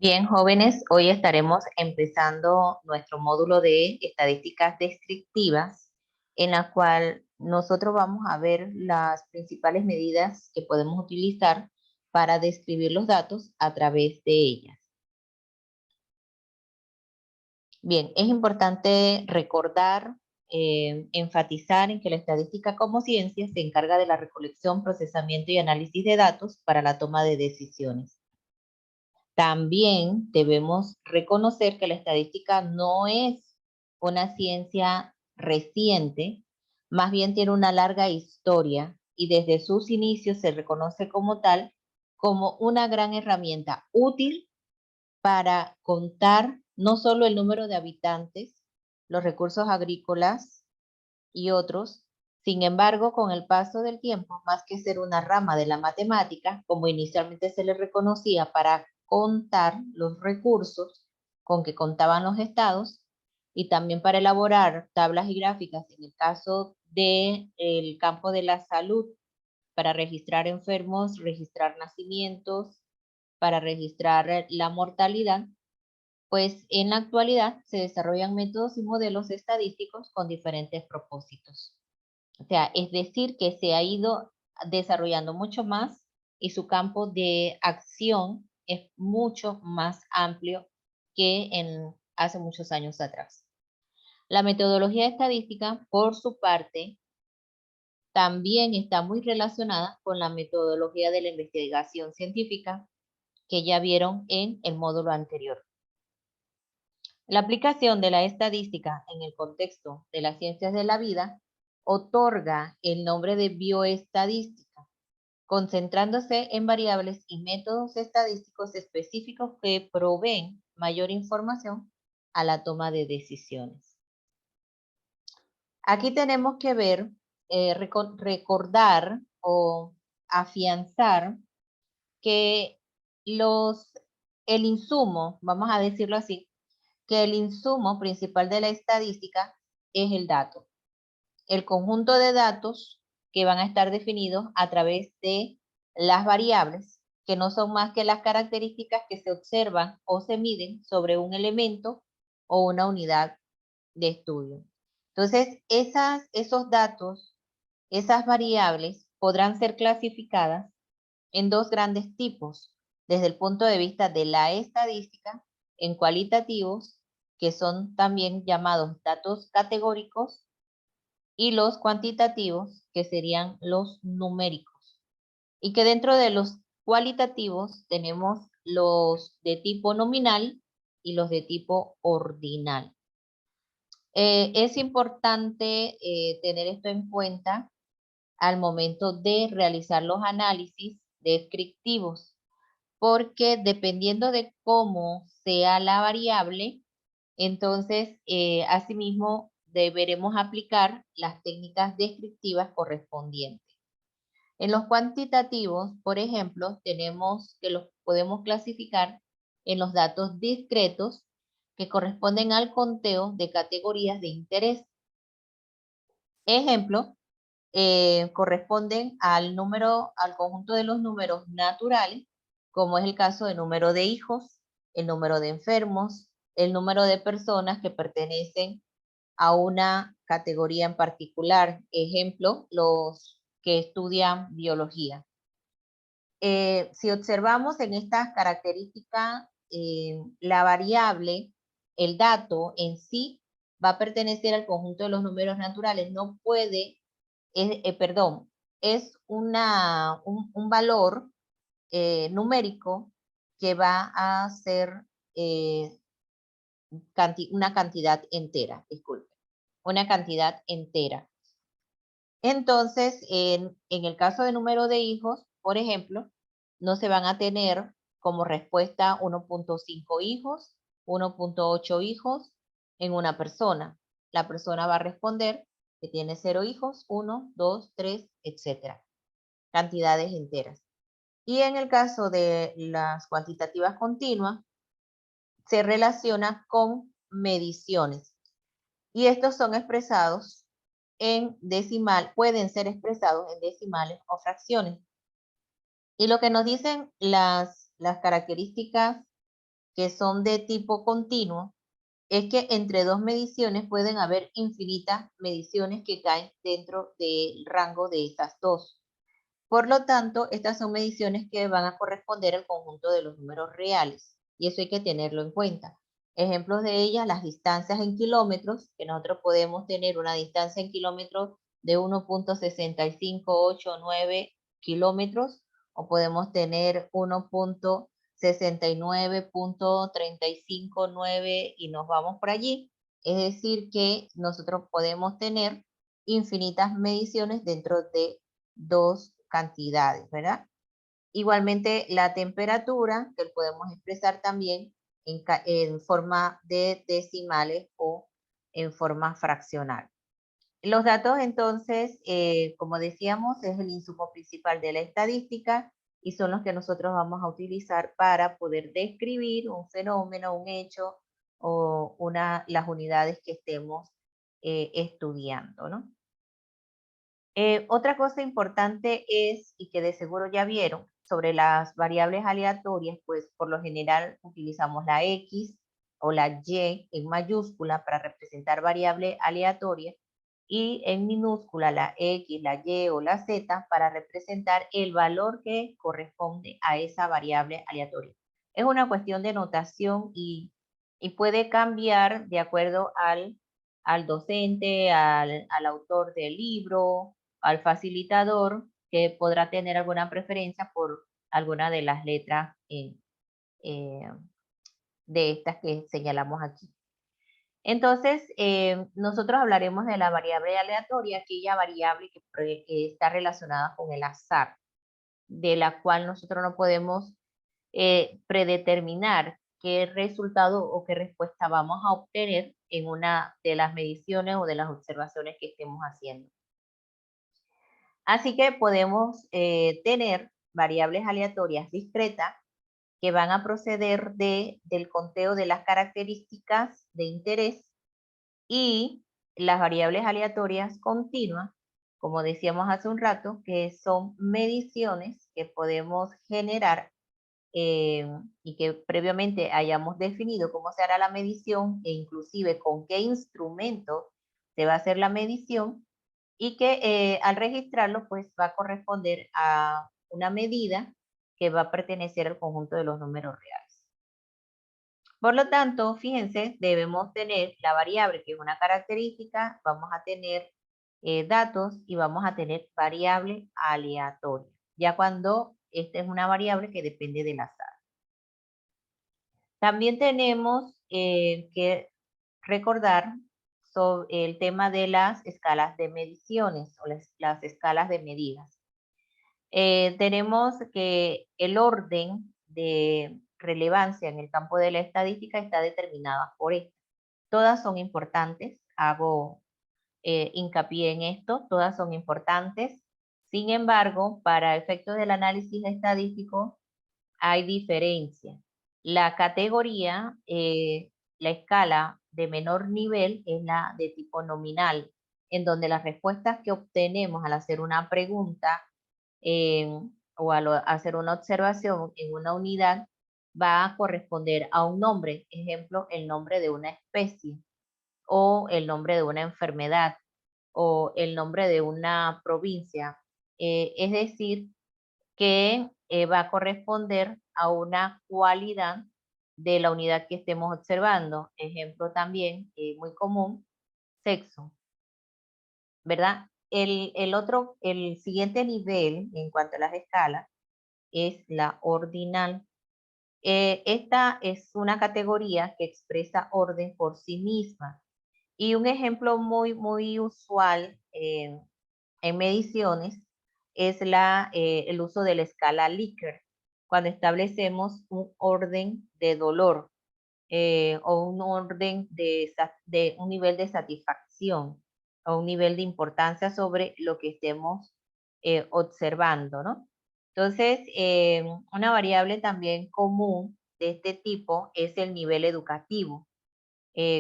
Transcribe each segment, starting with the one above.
Bien, jóvenes, hoy estaremos empezando nuestro módulo de estadísticas descriptivas, en la cual nosotros vamos a ver las principales medidas que podemos utilizar para describir los datos a través de ellas. Bien, es importante recordar, enfatizar en que la estadística como ciencia se encarga de la recolección, procesamiento y análisis de datos para la toma de decisiones. También debemos reconocer que la estadística no es una ciencia reciente, más bien tiene una larga historia y desde sus inicios se reconoce como tal, como una gran herramienta útil para contar no solo el número de habitantes, los recursos agrícolas y otros. Sin embargo, con el paso del tiempo, más que ser una rama de la matemática, como inicialmente se le reconocía para contar los recursos con que contaban los estados y también para elaborar tablas y gráficas en el caso del campo de la salud, para registrar enfermos, registrar nacimientos, para registrar la mortalidad, pues en la actualidad se desarrollan métodos y modelos estadísticos con diferentes propósitos. O sea, es decir, que se ha ido desarrollando mucho más y su campo de acción es mucho más amplio que en hace muchos años atrás. La metodología estadística, por su parte, también está muy relacionada con la metodología de la investigación científica que ya vieron en el módulo anterior. La aplicación de la estadística en el contexto de las ciencias de la vida otorga el nombre de bioestadística, concentrándose en variables y métodos estadísticos específicos que proveen mayor información a la toma de decisiones. Aquí tenemos que ver, recordar o afianzar que el insumo, vamos a decirlo así, que el insumo principal de la estadística es el dato. El conjunto de datos que van a estar definidos a través de las variables, que no son más que las características que se observan o se miden sobre un elemento o una unidad de estudio. Entonces, esos datos, esas variables podrán ser clasificadas en dos grandes tipos, desde el punto de vista de la estadística, en cualitativos, que son también llamados datos categóricos, y los cuantitativos, que serían los numéricos. Y que dentro de los cualitativos tenemos los de tipo nominal y los de tipo ordinal. Es importante tener esto en cuenta al momento de realizar los análisis descriptivos, porque dependiendo de cómo sea la variable, entonces asimismo deberemos aplicar las técnicas descriptivas correspondientes. En los cuantitativos, por ejemplo, tenemos que los podemos clasificar en los datos discretos que corresponden al conteo de categorías de interés. Ejemplo, corresponden al conjunto de los números naturales, como es el caso del número de hijos, el número de enfermos, el número de personas que pertenecen a una categoría en particular. Ejemplo, los que estudian biología. Si observamos en estas características, la variable, el dato en sí, va a pertenecer al conjunto de los números naturales, no puede perdón, es un valor numérico que va a ser una cantidad entera, disculpe, una cantidad entera. Entonces, en el caso de número de hijos, por ejemplo, no se van a tener como respuesta 1.5 hijos, 1.8 hijos en una persona. La persona va a responder que tiene 0 hijos, 1, 2, 3, etcétera. Cantidades enteras. Y en el caso de las cuantitativas continuas, se relaciona con mediciones. Y estos son expresados en decimal, pueden ser expresados en decimales o fracciones. Y lo que nos dicen las características que son de tipo continuo, es que entre dos mediciones pueden haber infinitas mediciones que caen dentro del rango de esas dos. Por lo tanto, estas son mediciones que van a corresponder al conjunto de los números reales, y eso hay que tenerlo en cuenta. Ejemplos de ellas, las distancias en kilómetros, que nosotros podemos tener una distancia en kilómetros de 1.65889 kilómetros, o podemos tener 1.69.359 y nos vamos por allí. Es decir, que nosotros podemos tener infinitas mediciones dentro de dos cantidades, ¿verdad? Igualmente la temperatura, que podemos expresar también en forma de decimales o en forma fraccional. Los datos entonces, como decíamos, es el insumo principal de la estadística y son los que nosotros vamos a utilizar para poder describir un fenómeno, un hecho o las unidades que estemos estudiando, ¿no? Otra cosa importante es, y que de seguro ya vieron, sobre las variables aleatorias, pues por lo general utilizamos la X o la Y en mayúscula para representar variable aleatoria y en minúscula la X, la Y o la Z para representar el valor que corresponde a esa variable aleatoria. Es una cuestión de notación y puede cambiar de acuerdo al docente, al autor del libro, al facilitador, que podrá tener alguna preferencia por alguna de las letras de estas que señalamos aquí. Entonces, nosotros hablaremos de la variable aleatoria, aquella variable que está relacionada con el azar, de la cual nosotros no podemos predeterminar qué resultado o qué respuesta vamos a obtener en una de las mediciones o de las observaciones que estemos haciendo. Así que podemos tener variables aleatorias discretas que van a proceder del conteo de las características de interés y las variables aleatorias continuas, como decíamos hace un rato, que son mediciones que podemos generar y que previamente hayamos definido cómo se hará la medición e inclusive con qué instrumento se va a hacer la medición y que al registrarlo pues va a corresponder a una medida que va a pertenecer al conjunto de los números reales. Por lo tanto, fíjense, debemos tener la variable que es una característica, vamos a tener datos y vamos a tener variable aleatoria, ya cuando esta es una variable que depende del azar. También tenemos que recordar sobre el tema de las escalas de mediciones o las escalas de medidas. Tenemos que el orden de relevancia en el campo de la estadística está determinada por esto. Todas son importantes, hago hincapié en esto, todas son importantes. Sin embargo, para efectos del análisis estadístico hay diferencia. La categoría, la escala de menor nivel es la de tipo nominal, en donde las respuestas que obtenemos al hacer una pregunta o al hacer una observación en una unidad va a corresponder a un nombre, ejemplo, el nombre de una especie o el nombre de una enfermedad o el nombre de una provincia. Es decir, que va a corresponder a una cualidad de la unidad que estemos observando. Ejemplo también muy común, sexo, ¿verdad? El siguiente nivel en cuanto a las escalas es la ordinal. Esta es una categoría que expresa orden por sí misma. Y un ejemplo muy usual en mediciones es el uso de la escala Likert, cuando establecemos un orden de dolor o un orden de un nivel de satisfacción o un nivel de importancia sobre lo que estemos observando, ¿no? Entonces, una variable también común de este tipo es el nivel educativo.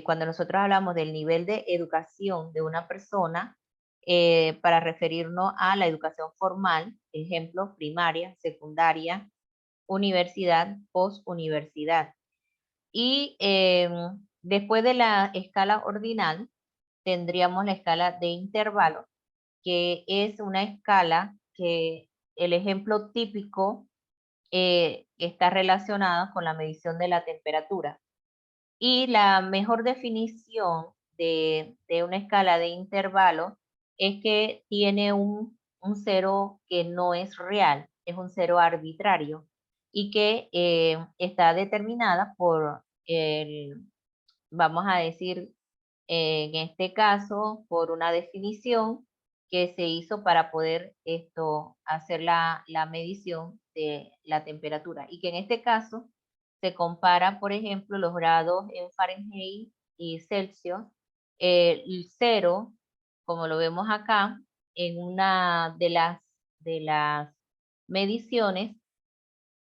Cuando nosotros hablamos del nivel de educación de una persona, para referirnos a la educación formal, ejemplo, primaria, secundaria, universidad, postuniversidad. Y después de la escala ordinal, tendríamos la escala de intervalo, que es una escala que el ejemplo típico está relacionado con la medición de la temperatura. Y la mejor definición de una escala de intervalo es que tiene un cero que no es real, es un cero arbitrario y que está determinada por vamos a decir, en este caso, por una definición que se hizo para poder hacer la medición de la temperatura. Y que en este caso se compara, por ejemplo, los grados en Fahrenheit y Celsius. El cero, como lo vemos acá, en una de las mediciones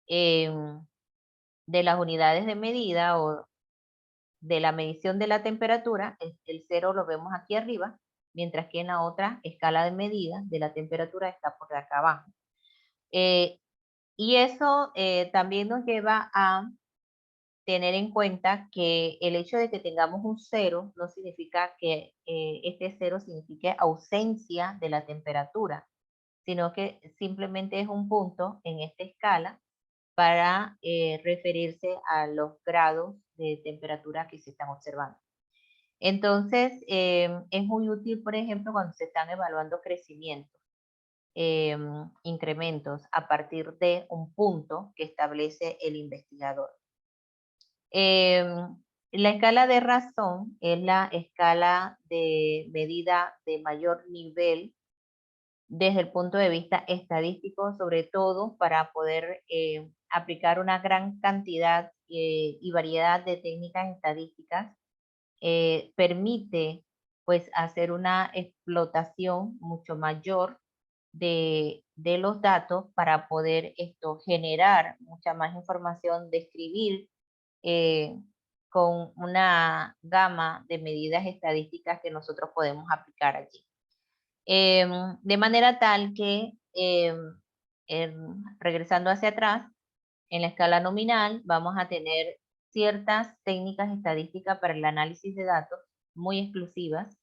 de las unidades de medida o de la medición de la temperatura, el cero lo vemos aquí arriba, mientras que en la otra escala de medida de la temperatura está por acá abajo. Y eso también nos lleva a tener en cuenta que el hecho de que tengamos un cero no significa que este cero signifique ausencia de la temperatura, sino que simplemente es un punto en esta escala para referirse a los grados de temperatura que se están observando. Entonces, es muy útil, por ejemplo, cuando se están evaluando crecimientos, incrementos a partir de un punto que establece el investigador. La escala de razón es la escala de medida de mayor nivel desde el punto de vista estadístico, sobre todo para poder aplicar una gran cantidad y variedad de técnicas estadísticas. Permite pues hacer una explotación mucho mayor de los datos para poder generar mucha más información, describir con una gama de medidas estadísticas que nosotros podemos aplicar allí. De manera tal que, regresando hacia atrás, en la escala nominal vamos a tener ciertas técnicas estadísticas para el análisis de datos muy exclusivas,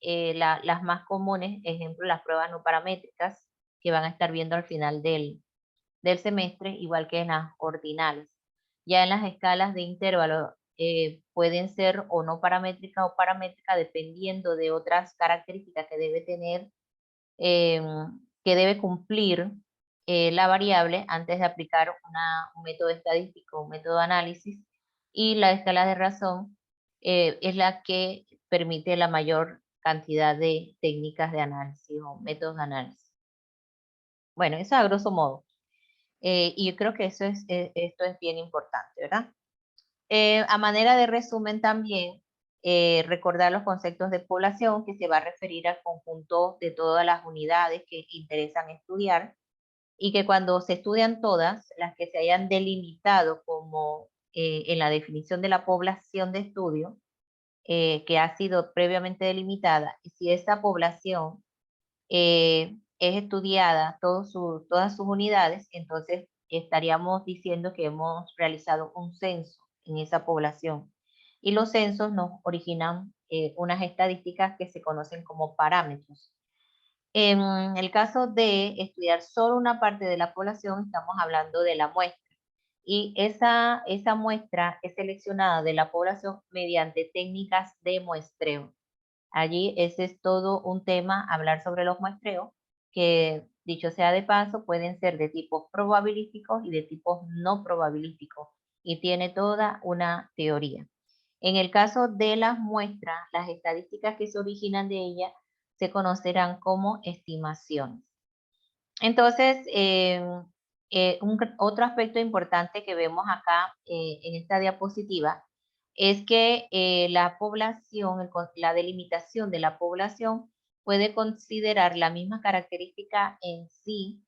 las más comunes, ejemplo, las pruebas no paramétricas que van a estar viendo al final del semestre, igual que en las ordinales. Ya en las escalas de intervalo pueden ser o no paramétrica o paramétrica dependiendo de otras características que debe tener, que debe cumplir la variable antes de aplicar un método estadístico, un método de análisis, y la escala de razón es la que permite la mayor cantidad de técnicas de análisis o métodos de análisis. Bueno, eso a grosso modo. Y yo creo que esto es bien importante, ¿verdad? A manera de resumen también, recordar los conceptos de población, que se va a referir al conjunto de todas las unidades que interesan estudiar, y que cuando se estudian todas, las que se hayan delimitado como en la definición de la población de estudio, que ha sido previamente delimitada, y si esta población es estudiada todas sus unidades, entonces estaríamos diciendo que hemos realizado un censo en esa población. Y los censos nos originan unas estadísticas que se conocen como parámetros. En el caso de estudiar solo una parte de la población, estamos hablando de la muestra. Y esa muestra es seleccionada de la población mediante técnicas de muestreo. Allí ese es todo un tema, hablar sobre los muestreos, que dicho sea de paso, pueden ser de tipos probabilísticos y de tipos no probabilísticos, y tiene toda una teoría. En el caso de las muestras, las estadísticas que se originan de ellas se conocerán como estimaciones. Entonces, otro aspecto importante que vemos acá en esta diapositiva es que la población, la delimitación de la población puede considerar la misma característica en sí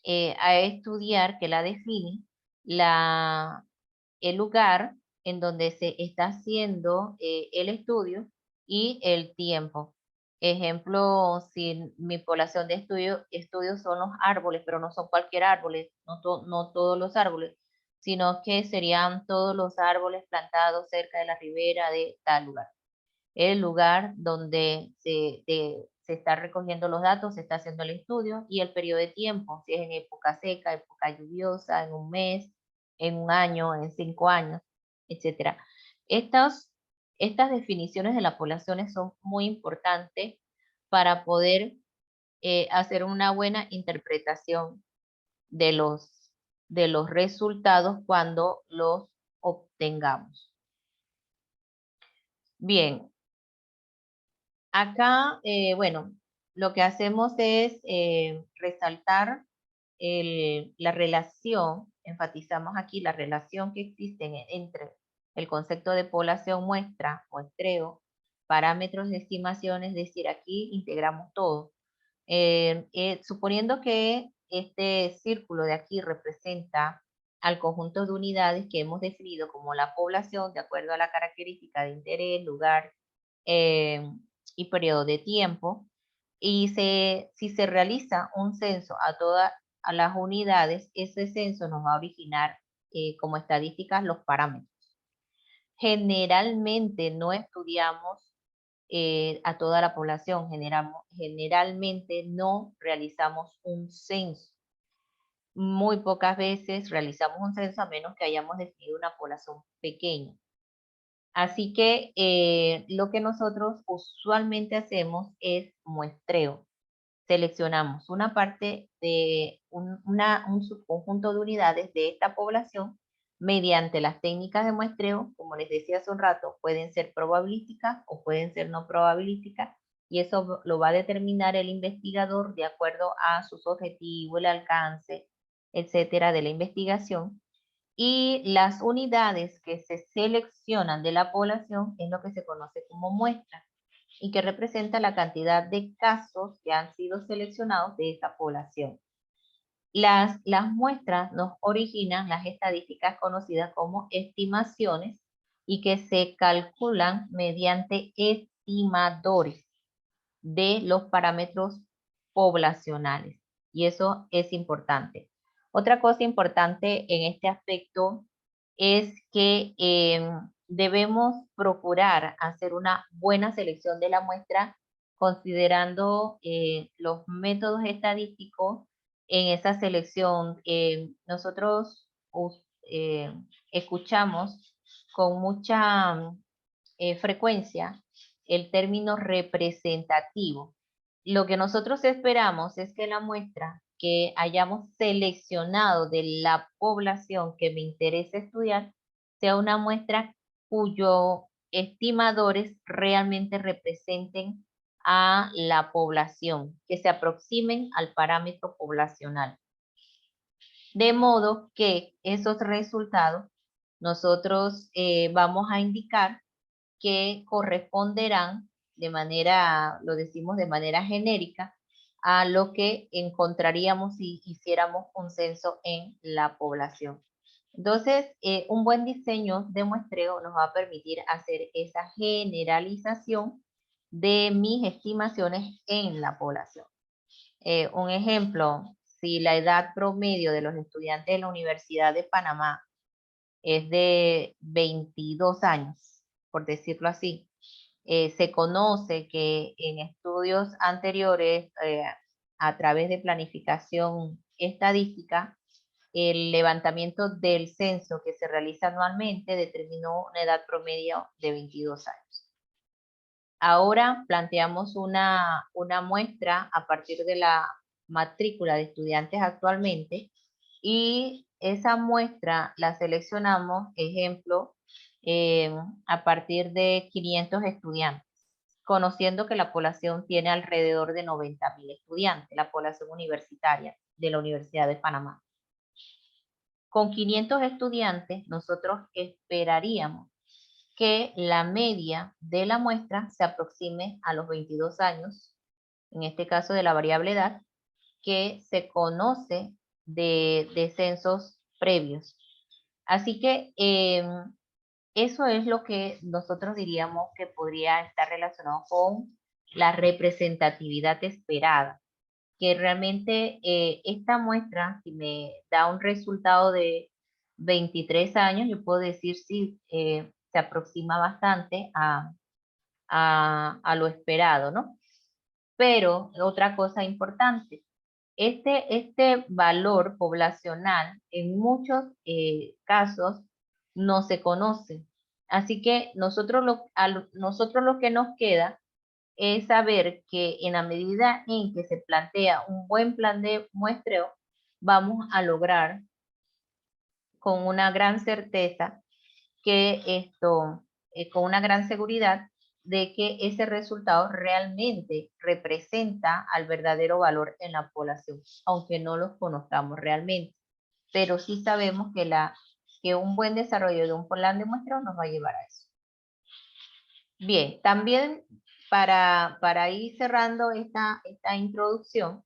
a estudiar que la define el lugar en donde se está haciendo el estudio y el tiempo. Ejemplo, si mi población de estudio son los árboles, pero no son cualquier árbol, no todos los árboles, sino que serían todos los árboles plantados cerca de la ribera de tal lugar. El lugar donde se está recogiendo los datos, se está haciendo el estudio y el periodo de tiempo, si es en época seca, época lluviosa, en un mes, en un año, en 5 años, etcétera. Estas definiciones de las poblaciones son muy importantes para poder hacer una buena interpretación de los resultados cuando los obtengamos. Bien, acá, bueno, lo que hacemos es resaltar la relación, enfatizamos aquí la relación que existe entre el concepto de población muestra, muestreo, parámetros de estimación, es decir, aquí integramos todo. Suponiendo que este círculo de aquí representa al conjunto de unidades que hemos definido como la población de acuerdo a la característica de interés, lugar y periodo de tiempo, y si se realiza un censo a todas las unidades, ese censo nos va a originar como estadísticas los parámetros. Generalmente no estudiamos a toda la población. Generalmente no realizamos un censo. Muy pocas veces realizamos un censo a menos que hayamos definido una población pequeña. Así que lo que nosotros usualmente hacemos es muestreo. Seleccionamos una parte de un subconjunto de unidades de esta población mediante las técnicas de muestreo, como les decía hace un rato, pueden ser probabilísticas o pueden ser no probabilísticas, y eso lo va a determinar el investigador de acuerdo a sus objetivos, el alcance, etcétera, de la investigación. Y las unidades que se seleccionan de la población es lo que se conoce como muestra y que representa la cantidad de casos que han sido seleccionados de esa población. Las muestras nos originan las estadísticas conocidas como estimaciones y que se calculan mediante estimadores de los parámetros poblacionales. Y eso es importante. Otra cosa importante en este aspecto es que debemos procurar hacer una buena selección de la muestra considerando los métodos estadísticos en esa selección. Nosotros escuchamos con mucha frecuencia el término representativo. Lo que nosotros esperamos es que la muestra que hayamos seleccionado de la población que me interesa estudiar sea una muestra cuyos estimadores realmente representen a la población, que se aproximen al parámetro poblacional. De modo que esos resultados nosotros vamos a indicar que corresponderán de manera, lo decimos de manera genérica, a lo que encontraríamos si hiciéramos un censo en la población. Entonces, un buen diseño de muestreo nos va a permitir hacer esa generalización de mis estimaciones en la población. Un ejemplo, si la edad promedio de los estudiantes de la Universidad de Panamá es de 22 años, por decirlo así, se conoce que en estudios anteriores, a través de planificación estadística, el levantamiento del censo que se realiza anualmente determinó una edad promedio de 22 años. Ahora planteamos una muestra a partir de la matrícula de estudiantes actualmente y esa muestra la seleccionamos, ejemplo, a partir de 500 estudiantes, conociendo que la población tiene alrededor de 90.000 estudiantes, la población universitaria de la Universidad de Panamá. Con 500 estudiantes, nosotros esperaríamos que la media de la muestra se aproxime a los 22 años, en este caso de la variable edad, que se conoce de censos previos. Así que eso es lo que nosotros diríamos que podría estar relacionado con la representatividad esperada, que realmente esta muestra, si me da un resultado de 23 años, yo puedo decir sí, se aproxima bastante a lo esperado, ¿no? Pero otra cosa importante, este valor poblacional en muchos casos no se conoce. Así que nosotros lo que nos queda es saber que en la medida en que se plantea un buen plan de muestreo, vamos a lograr con una gran certeza que con una gran seguridad de que ese resultado realmente representa al verdadero valor en la población, aunque no los conozcamos realmente. Pero sí sabemos que un buen desarrollo de un plan de muestreo nos va a llevar a eso. Bien, también para ir cerrando esta introducción,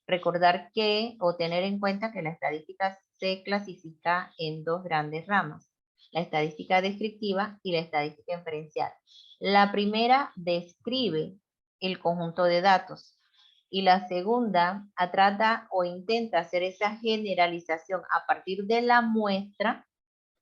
recordar o tener en cuenta que la estadística se clasifica en dos grandes ramas, la estadística descriptiva y la estadística inferencial. La primera describe el conjunto de datos y la segunda trata o intenta hacer esa generalización a partir de la muestra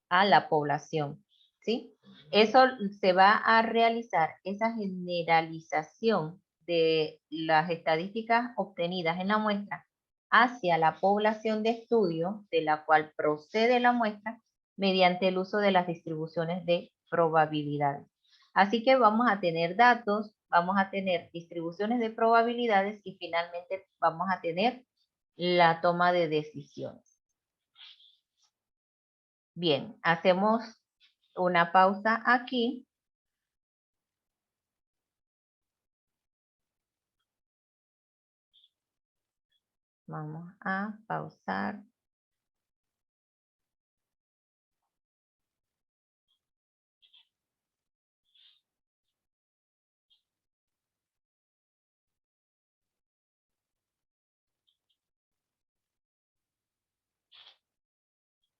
a la población, ¿sí? Eso se va a realizar, esa generalización de las estadísticas obtenidas en la muestra hacia la población de estudio de la cual procede la muestra mediante el uso de las distribuciones de probabilidades. Así que vamos a tener datos, vamos a tener distribuciones de probabilidades y finalmente vamos a tener la toma de decisiones. Bien, hacemos una pausa aquí. Vamos a pausar.